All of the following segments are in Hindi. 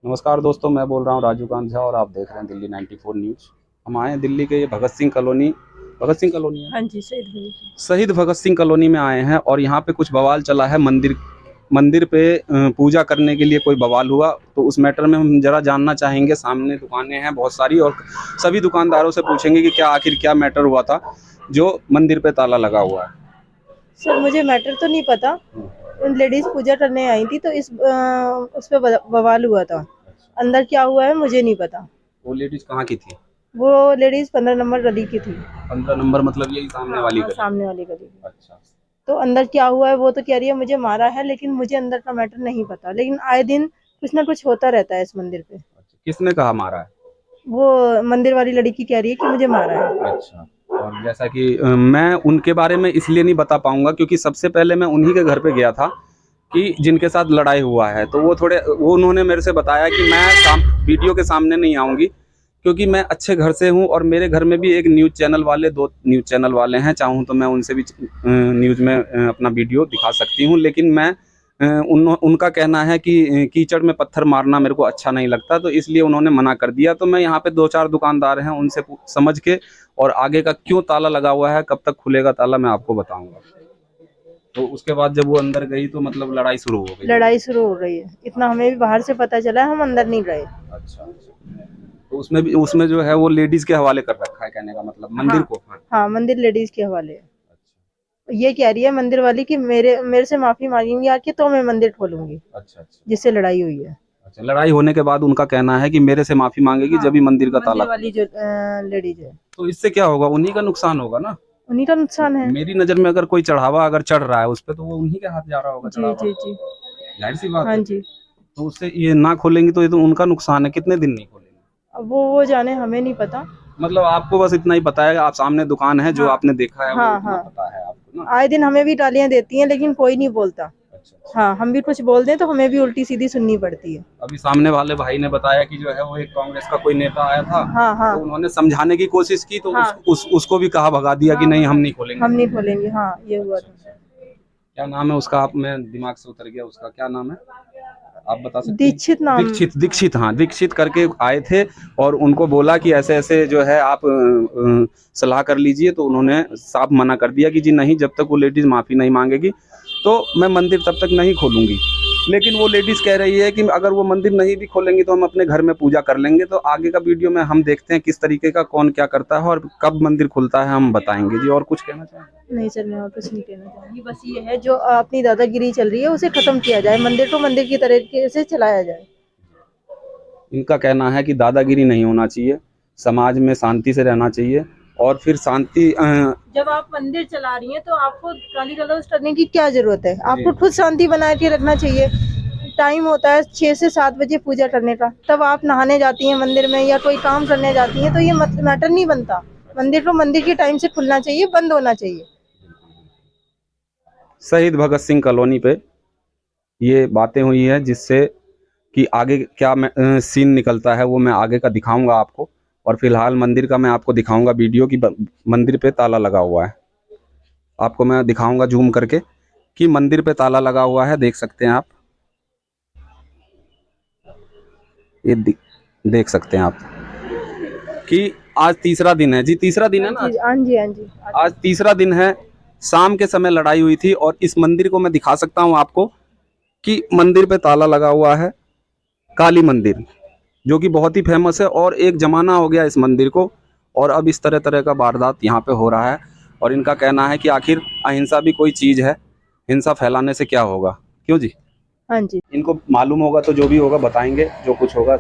नमस्कार दोस्तों, मैं बोल रहा हूँ राजू कांत झा और आप देख रहे हैं दिल्ली 94 न्यूज़। हम आए हैं दिल्ली के ये भगत सिंह कॉलोनी है। हाँ जी, शहीद भगत सिंह कॉलोनी में आए हैं और यहाँ पे कुछ बवाल चला है। मंदिर पे पूजा करने के लिए कोई बवाल हुआ, तो उस मैटर में हम जरा जानना चाहेंगे। सामने दुकानें हैं बहुत सारी और सभी दुकानदारों से पूछेंगे कि आखिर क्या मैटर हुआ था जो मंदिर पे ताला लगा हुआ है। सर मुझे मैटर तो नहीं पता। लेडीज पूजा करने आई थी तो उस पे बवाल हुआ था। अंदर क्या हुआ है मुझे नहीं पता। वो लेडीज कहाँ की थी? वो लेडीज 15 नंबर गली की थी। 15 नंबर मतलब यही सामने हाँ, वाली हाँ, गली? सामने वाली गली की। अच्छा। तो अंदर क्या हुआ है वो तो कह रही है मुझे मारा है, लेकिन मुझे अंदर का मैटर नहीं पता। लेकिन आए दिन कुछ ना कुछ होता रहता है इस मंदिर पे। किसने कहा मारा है? वो मंदिर वाली लड़की कह रही है कि मुझे मारा है। अच्छा। और जैसा कि मैं उनके बारे में इसलिए नहीं बता पाऊंगा क्योंकि सबसे पहले मैं उन्हीं के घर पे गया था कि जिनके साथ लड़ाई हुआ है। तो वो उन्होंने मेरे से बताया कि मैं वीडियो के सामने नहीं आऊँगी क्योंकि मैं अच्छे घर से हूँ और मेरे घर में भी एक न्यूज़ चैनल वाले 2 न्यूज़ चैनल वाले हैं। चाहूँ तो मैं उनसे भी न्यूज़ में अपना वीडियो दिखा सकती हूँ, लेकिन मैं उनका कहना है कि कीचड़ में पत्थर मारना मेरे को अच्छा नहीं लगता, तो इसलिए उन्होंने मना कर दिया। तो मैं यहाँ पे 2-4 दुकानदार हैं, उनसे समझ के और आगे का क्यों ताला लगा हुआ है, कब तक खुलेगा ताला, मैं आपको बताऊंगा। तो उसके बाद जब वो अंदर गई तो मतलब लड़ाई शुरू हो गई। लड़ाई शुरू हो गई है, इतना हमें भी बाहर से पता चला है, हम अंदर नहीं गए। अच्छा, तो उसमें जो है वो लेडीज के हवाले कर रखा है, कहने का मतलब मंदिर हाँ, को। हाँ। हाँ, मंदिर लेडीज के हवाले है। अच्छा। ये कह रही है मंदिर वाली कि मेरे से माफी मांगेंगी आके तो मैं मंदिर खोलूंगी, अच्छा। अच्छा। जिससे लड़ाई हुई है। अच्छा, लड़ाई होने के बाद उनका कहना है कि मेरे से माफी मांगेगी हाँ, जब भी मंदिर का ताला मंदिर वाली खुलेगा। जो लेडीज है, तो इससे क्या होगा? उन्हीं का नुकसान होगा ना। उन्हीं का नुकसान है। मेरी नज़र में अगर कोई चढ़ावा अगर चढ़ रहा है उस पे, तो वो उन्हीं के हाथ जा रहा होगा जी, चढ़ावा। जी, जी। जाहिर सी बात हाँ है। जी। तो उससे ये ना खोलेंगी तो ये तो उनका नुकसान है। कितने दिन नहीं खोलेंगे? अब वो जाने, हमें नहीं पता। मतलब आपको बस इतना ही पता है, आप सामने दुकान है जो हाँ, आपने देखा है, वो हाँ, इतना हाँ। पता है आपको ना। आए दिन हमें भी गालियां देती हैं लेकिन कोई नहीं बोलता। अच्छा। अच्छा। हाँ, हम भी कुछ बोल दें तो हमें भी उल्टी सीधी सुननी पड़ती है। अभी सामने वाले भाई ने बताया कि जो है वो एक कांग्रेस का कोई नेता आया था, हाँ, हाँ, तो उन्होंने समझाने की कोशिश की, तो हाँ, उसको भी कहा, भगा दिया कि हाँ, नहीं, हम भगा नहीं दी। खोलेंगे। हम नहीं खोलेंगे, हाँ, ये हुआ अच्छा। था। अच्छा। क्या नाम है उसका? आप, मैं दिमाग से उतर गया, उसका क्या नाम है, आप बता सकते हैं? दीक्षित नाम। दीक्षित, हाँ, दीक्षित करके आए थे और उनको बोला कि ऐसे ऐसे जो है आप सलाह कर लीजिए, तो उन्होंने साफ मना कर दिया कि जी नहीं, जब तक वो लेडीज माफ़ी नहीं मांगेगी तो मैं मंदिर तब तक नहीं खोलूँगी। लेकिन वो लेडीज़ कह रही है कि अगर वो मंदिर नहीं भी खोलेंगी तो हम अपने घर में पूजा कर लेंगे। तो आगे का वीडियो में हम देखते हैं किस तरीके का कौन क्या करता है और कब मंदिर खुलता है, हम बताएंगे। जी, और कुछ कहना चाहेंगे? नहीं सर, मैं और कुछ नहीं कहना चाहूंगी। बस ये है जो अपनी दादागिरी चल रही है उसे खत्म किया जाए, मंदिर को मंदिर की तरीके से चलाया जाए। इनका कहना है कि दादागिरी नहीं होना चाहिए, समाज में शांति से रहना चाहिए और फिर शांति जब आप मंदिर चला रही हैं तो आपको गाली गलौज करने की क्या जरूरत है? आपको जी। खुद शांति बना के रखना चाहिए। टाइम होता है 6 से 7 बजे पूजा करने का, तब आप नहाने जाती हैं मंदिर में या कोई काम करने जाती हैं, तो ये मैटर नहीं बनता। मंदिर को मंदिर के टाइम से खुलना चाहिए, बंद होना चाहिए। शहीद भगत सिंह कॉलोनी पे ये बातें हुई है, जिससे कि आगे क्या सीन निकलता है वो मैं आगे का दिखाऊंगा आपको। और फिलहाल मंदिर का मैं आपको दिखाऊंगा वीडियो की, मंदिर पे ताला लगा हुआ है। आपको मैं दिखाऊंगा जूम करके कि मंदिर पे ताला लगा हुआ है, देख सकते हैं आप। ये देख सकते हैं आप कि आज तीसरा दिन है। जी, तीसरा दिन है ना आज? हाँ जी, हाँ जी। आज तीसरा दिन है। शाम के समय लड़ाई हुई थी और इस मंदिर को मैं दिखा सकता हूँ आपको कि मंदिर पे ताला लगा हुआ है। काली मंदिर, जो कि बहुत ही फेमस है और एक ज़माना हो गया इस मंदिर को, और अब इस तरह तरह का वारदात यहाँ पे हो रहा है। और इनका कहना है कि आखिर अहिंसा भी कोई चीज़ है, हिंसा फैलाने से क्या होगा। क्यों जी? हाँ जी। इनको मालूम होगा तो जो भी होगा बताएंगे, जो कुछ होगा।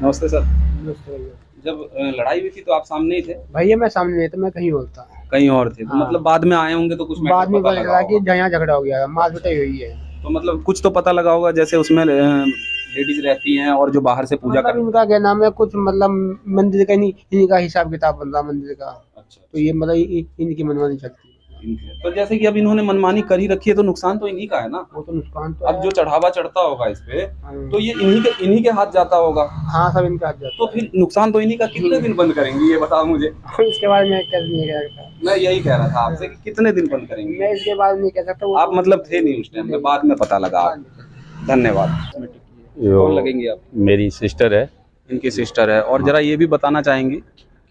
नमस्ते सर। नमस्ते भैया। जब लड़ाई हुई थी तो आप सामने ही थे? भैया मैं सामने नहीं था, मैं कहीं और था। कहीं और थे? तो हाँ। मतलब बाद में आए होंगे तो कुछ बाद मैटर में पता पता लगा चला कि होगा। यहाँ झगड़ा हो गया, मार पिटाई हुई है। तो मतलब कुछ तो पता लगा होगा, जैसे उसमें लेडीज रहती हैं और जो बाहर से पूजा मतलब कर। इनका क्या नाम है, कुछ मतलब मंदिर का नहीं, इनका हिसाब किताब बन रहा मंदिर का। अच्छा। तो ये मतलब इनकी मनमानी चलती है। तो जैसे कि अब इन्होंने मनमानी कर ही रखी है तो नुकसान तो इन्हीं का है ना। वो तो नुकसान तो अब जो है। चढ़ावा चढ़ता होगा इस पे, हाँ। तो ये इन्हीं के हाथ जाता होगा। हाँ, सब इनका हाथ तो जाता फिर नुकसान तो इन्हीं का। कितने दिन बंद करेंगे ये बताओ मुझे। है। इसके बाद मैं कह नहीं कह सकता। मैं यही कह रहा था आपसे कि कितने दिन बंद करेंगे। मैं इसके बाद नहीं कह सकता। वो आप मतलब थे नहीं उस टाइम पे, बाद में पता लगा। धन्यवाद। कौन लगेंगी आप? मेरी सिस्टर है। इनकी सिस्टर है। और जरा ये भी बताना चाहेंगी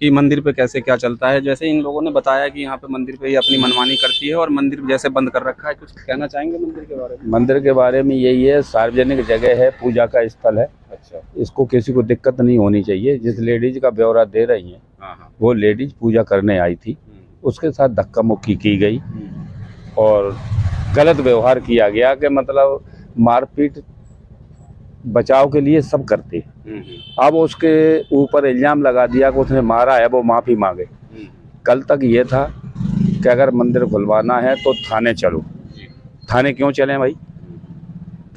कि मंदिर पे कैसे क्या चलता है? जैसे इन लोगों ने बताया कि यहाँ पे मंदिर पे ये अपनी मनमानी करती है और मंदिर जैसे बंद कर रखा है, कुछ कहना चाहेंगे मंदिर के बारे में? मंदिर के बारे में यही है, सार्वजनिक जगह है, पूजा का स्थल है। अच्छा। इसको किसी को दिक्कत नहीं होनी चाहिए। जिस लेडीज का ब्यौरा दे रही हैं, हाँ। वो लेडीज पूजा करने आई थी, उसके साथ धक्का मुक्की की गई और गलत व्यवहार किया गया कि मतलब मारपीट बचाव के लिए सब करते हैं। अब उसके ऊपर इल्जाम लगा दिया कि उसने मारा है, वो माफ़ी मांगे। कल तक ये था कि अगर मंदिर खुलवाना है तो थाने चलो। थाने क्यों चलें भाई?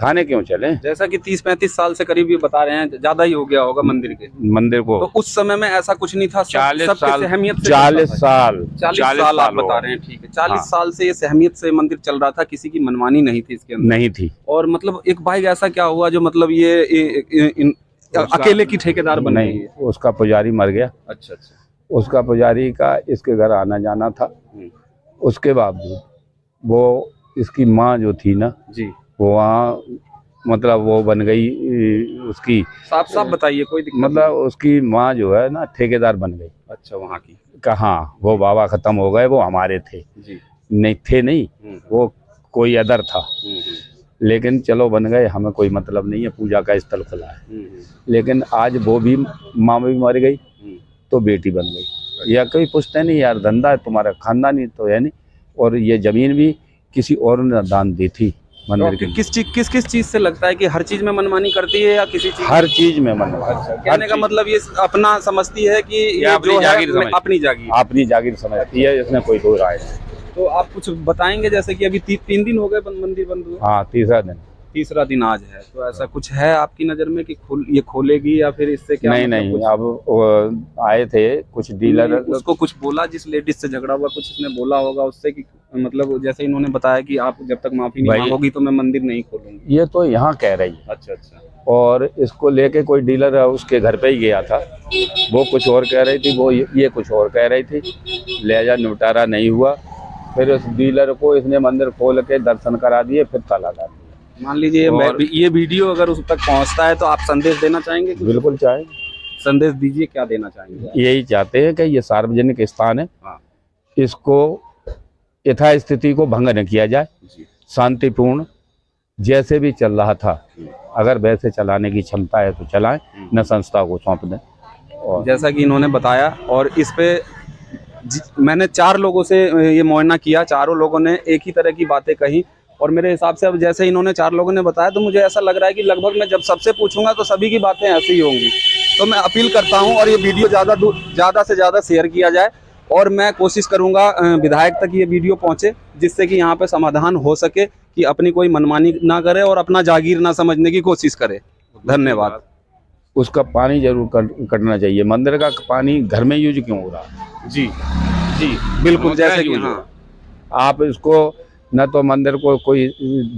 थाने क्यों चलें? जैसा कि 30-35 साल से करीब ये बता रहे हैं, ज्यादा ही हो गया होगा मंदिर के। मंदिर को तो उस समय में ऐसा कुछ नहीं था। 40 सबके साल सहमियत से 40 चलता था। साल 40 साल आप बता रहे हैं, ठीक है। 40 हाँ। साल से ये सहमियत से मंदिर चल रहा था, किसी की मनमानी नहीं थी इसके अंदर। नहीं थी। और मतलब एक भाई ऐसा क्या हुआ जो मतलब ये अकेले की ठेकेदार बन गई नहीं, है? उसका पुजारी मर गया। अच्छा। उसका पुजारी का इसके घर आना जाना था। उसके बावजूद वो इसकी माँ जो थी ना जी, वो वहाँ मतलब वो बन गई उसकी, साफ बताइए, कोई दिक्कत मतलब उसकी माँ जो है ना ठेकेदार बन गई। अच्छा, वहाँ की? कहाँ, वो बाबा खत्म हो गए, वो हमारे थे जी। नहीं थे, नहीं वो कोई अदर था। लेकिन चलो बन गए, हमें कोई मतलब नहीं है, पूजा का स्थल खुला है। लेकिन आज वो भी माँ भी मर गई तो बेटी बन गई। या कोई पूछते नहीं यार, धंधा है तुम्हारा, खानदानी तो है नहीं। और ये जमीन भी किसी और ने दान दी थी मंदिर के। किस चीज से लगता है कि हर चीज में मनमानी करती है या किसी चीज? हर चीज में मनमानी। कहने का मतलब ये अपना समझती है कि ये अपनी जो है जागीर समझती है। अपनी जागीर समझती है, इसमें कोई दो राय नहीं। तो आप कुछ बताएंगे, जैसे कि अभी 3 दिन हो गए मंदिर बंद हुए? हाँ, तीसरा दिन आज है। तो ऐसा कुछ है आपकी नज़र में कि ये खोलेगी या फिर इससे क्या? नहीं, अब आए थे कुछ डीलर, उसको कुछ बोला, जिस लेडीज से झगड़ा हुआ, कुछ इसने बोला होगा उससे कि मतलब जैसे इन्होंने बताया कि आप जब तक माफी नहीं मांगोगी तो मैं मंदिर नहीं खोलूंगी। ये तो यहाँ कह रही है। अच्छा। और इसको लेके कोई डीलर उसके घर पे ही गया था, वो कुछ और कह रही थी, वो ये कुछ और कह रही थी। लिहाजा निपटारा नहीं हुआ। फिर उस डीलर को इसने मंदिर खोल के दर्शन करा दिए, फिर ताला डाल दिया। मान लीजिए ये वीडियो अगर उस तक पहुंचता है तो आप संदेश देना चाहेंगे? बिल्कुल चाहे, संदेश दीजिए। क्या देना चाहेंगे? यही चाहते हैं कि ये सार्वजनिक स्थान है, इसको यथास्थिति को भंग न किया जाए। शांतिपूर्ण जैसे भी चल रहा था, अगर वैसे चलाने की क्षमता है तो चलाएं, न संस्था को सौंप दें। और जैसा कि इन्होंने बताया, और इस पे मैंने 4 लोगों से ये मुआयना किया, चारों लोगों ने एक ही तरह की बातें कही। और मेरे हिसाब से अब जैसे इन्होंने 4 लोगों ने बताया, तो मुझे ऐसा लग रहा है कि लगभग मैं जब सबसे पूछूंगा तो सभी की बातें ऐसी ही होंगी। तो मैं अपील करता हूं, और ये वीडियो ज़्यादा से ज़्यादा शेयर किया जाए, और मैं कोशिश करूंगा विधायक तक ये वीडियो पहुंचे, जिससे कि यहाँ पे समाधान हो सके कि अपनी कोई मनमानी ना करे और अपना जागीर ना समझने की कोशिश करे। धन्यवाद। उसका पानी जरूर कटना चाहिए। मंदिर का पानी घर में यूज क्यों हो रहा है? जी बिल्कुल। जैसे कि आप इसको न तो मंदिर को कोई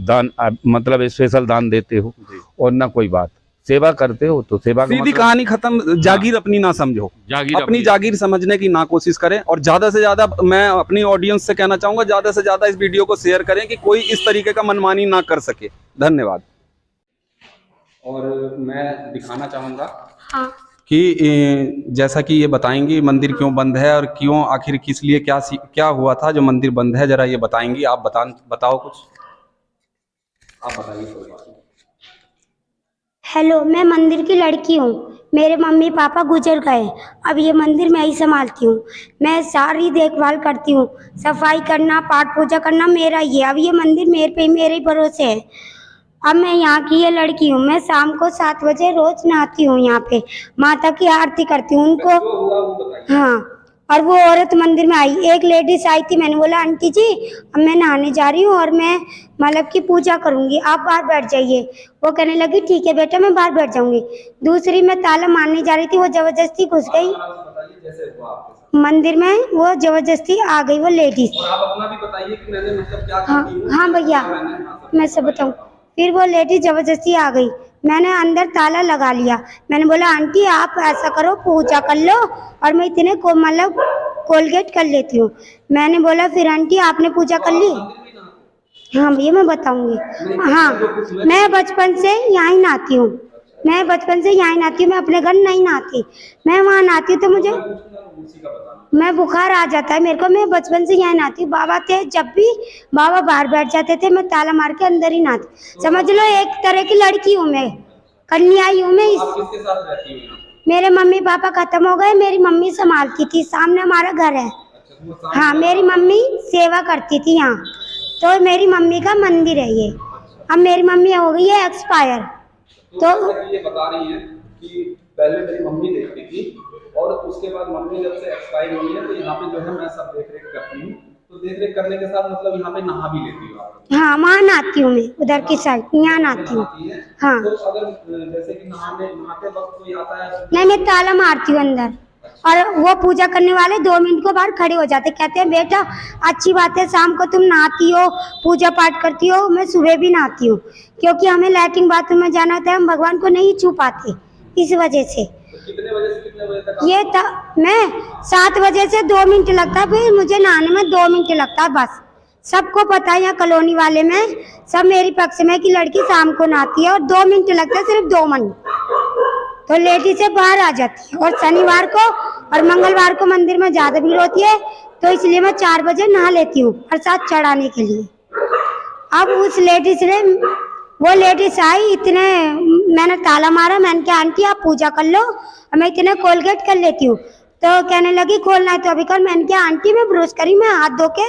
दान मतलब स्पेशल दान देते हो, और न कोई बात सेवा करते हो, तो सेवा सीधी कहानी खत्म। जागीर अपनी ना समझो, अपनी जागीर समझने की ना कोशिश करें। और ज़्यादा से ज़्यादा मैं अपनी ऑडियंस से कहना चाहूँगा, ज़्यादा से ज़्यादा इस वीडियो को शेयर करें कि कोई इस तरीके का मनमानी ना कर सके। धन्यवाद। और मैं दिखाना चाहूँगा कि जैसा कि ये बताएंगी मंदिर क्यों बंद है और क्यों, आखिर किस लिए, क्या हुआ था जो मंदिर बंद है, जरा ये बताएंगी। आप बताओ कुछ, आप बताइए। हेलो, मैं मंदिर की लड़की हूँ। मेरे मम्मी पापा गुजर गए, अब ये मंदिर मैं ही संभालती हूँ। मैं सारी देखभाल करती हूँ, सफाई करना, पाठ पूजा करना मेरा ही है। अब ये मंदिर मेरे ही भरोसे है। अब मैं यहाँ की ये लड़की हूँ। मैं शाम को 7 बजे रोज नहाती हूँ, यहाँ पे माता की आरती करती हूँ उनको। हाँ, और वो औरत मंदिर में आई, एक लेडीज आई थी। मैंने बोला आंटी जी, अब मैं नहाने जा रही हूँ और मैं मतलब की पूजा करूँगी, आप बाहर बैठ जाइए। वो कहने लगी ठीक है बेटा, मैं बाहर बैठ जाऊँगी। दूसरी मैं ताला मारने जा रही थी, वो जबरदस्ती घुस गई मंदिर में, वो जबरदस्ती आ गई वो लेडीज। हाँ भैया, मैं सब बताऊँ। फिर वो लेडीज जबरदस्ती आ गई, मैंने अंदर ताला लगा लिया। मैंने बोला आंटी आप ऐसा करो, पूजा कर लो और मैं इतने को मतलब कोलगेट कर लेती हूँ। मैंने बोला फिर आंटी आपने पूजा कर ली? हाँ भैया मैं बताऊंगी। हाँ मैं बचपन से यहाँ नहाती हूँ, मैं बचपन से यहाँ नहाती हूँ, मैं अपने घर नहीं नहाती, मैं वहाँ नहाती हूँ तो मुझे मैं बुखार आ जाता है मेरे को। मैं बचपन से यहाँ नहाती हूँ, बाबा थे जब भी बाबा बाहर बैठ जाते थे मैं ताला मार के अंदर ही नहाती। समझ लो एक तरह की लड़की हूँ मैं, कन्या आई हूँ मैं। आप किसके साथ रहती हो? मेरे मम्मी पापा खत्म हो गए, मेरी मम्मी संभालती थी, सामने हमारा घर है। हाँ मेरी मम्मी सेवा करती थी यहाँ, तो मेरी मम्मी का मंदिर है ये। अब मेरी मम्मी हो गई है एक्सपायर। तो जैसा कि ये बता रही हैं कि पहले मेरी मम्मी देखती थी और उसके बाद मम्मी जब से एक्सपायर हुई है तो यहाँ पे जो है मैं सब देख रेख करती हूँ। तो देख रेख करने के साथ मतलब यहाँ पे नहा भी लेती हूँ आप? हाँ वहाँ नहाती हूँ मैं, उधर की साइड यहाँ नहाती हूँ। नहाती है? हाँ तो अगर जैसे कि नहाते वक्त कोई आता है नहीं, मैं ताला मारती हूँ अंदर, और वो पूजा करने वाले 2 मिनट को बाहर खड़े हो जाते, कहते हैं बेटा अच्छी बात है शाम को तुम नहाती हो, पूजा पाठ करती हो। मैं सुबह भी नहाती हूँ क्योंकि हमें लैट्रिन बाथरूम में जाना होता है, हम भगवान को नहीं छू पाते इस वजह से। तो कितने बजे से कितने बजे तक ये मैं 7 बजे से 2 मिनट लगता है, फिर मुझे नहाने में 2 मिनट लगता है बस। सबको पता है यहाँ कॉलोनी वाले में, सब मेरी पक्ष में कि लड़की शाम को नहाती है और 2 मिनट लगता है, सिर्फ 2 मिनट तो लेडी से बाहर आ जाती है। और शनिवार को और मंगलवार को मंदिर में ज्यादा भीड़ होती है तो इसलिए मैं 4 बजे नहा लेती हूँ प्रसाद चढ़ाने के लिए। अब उस लेडीज ने, वो लेडीज आई, इतने मैंने ताला मारा, मैंने कहा आंटी आप पूजा कर लो और मैं इतने कोलगेट कर लेती हूँ। तो कहने लगी खोलना है तो अभी कर। मैंने कहा आंटी मैं ब्रश करी, मैं हाथ धो के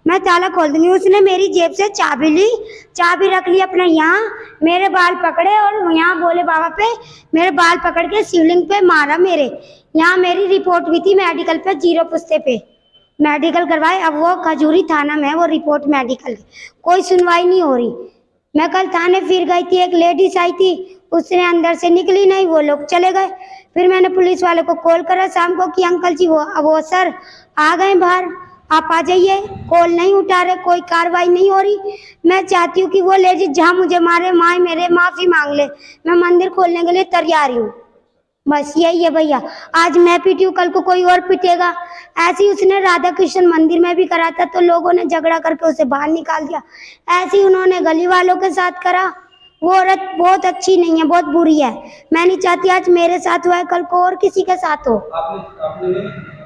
मैं ताला खोल दूंगी। उसने मेरी जेब से चाबी ली, चाबी रख ली अपने यहाँ, मेरे बाल पकड़े और यहाँ बोले बाबा पे, मेरे बाल पकड़ के शिवलिंग पे मारा मेरे। यहाँ मेरी रिपोर्ट भी थी मेडिकल पे, 0 पुस्ते पे मेडिकल करवाए। अब वो खजूरी थाना में है वो रिपोर्ट मेडिकल की, कोई सुनवाई नहीं हो रही। मैं कल थाने फिर गई थी, एक लेडीज आई थी, उसने अंदर से निकली नहीं, वो लोग चले गए। फिर मैंने पुलिस वाले को कॉल करा शाम को कि अंकल जी वो सर आ गए बाहर, आप आ जाइए। कॉल नहीं उठा रहे, कोई कार्रवाई नहीं हो रही। मैं चाहती हूँ कि वो लेडीज जहाँ मुझे मारे माए मेरे माफी मांग ले, मैं मंदिर खोलने के लिए तैयार हूँ। बस यही है भैया, आज मैं पीटी हूँ कल को कोई और पीटेगा। ऐसे ही उसने राधा कृष्ण मंदिर में भी करा था तो लोगों ने झगड़ा करके उसे बाहर निकाल दिया। ऐसे ही उन्होंने गली वालों के साथ करा। वो औरत बहुत अच्छी नहीं है, बहुत बुरी है। मैं नहीं चाहती आज मेरे साथ हुआ है कल को और किसी के साथ हो। आपने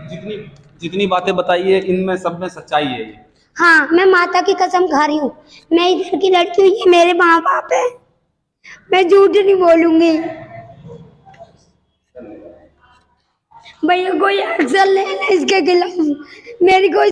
जितनी जितनी बातें बताई है इनमें सब में सच्चाई है ये? हाँ मैं माता की कसम खा रही हूँ, मैं इधर की लड़की हूँ, ये मेरे माँ बाप है, मैं झूठ नहीं बोलूंगी। भैया कोई एक्शन लेना इसके खिलाफ, मेरी कोई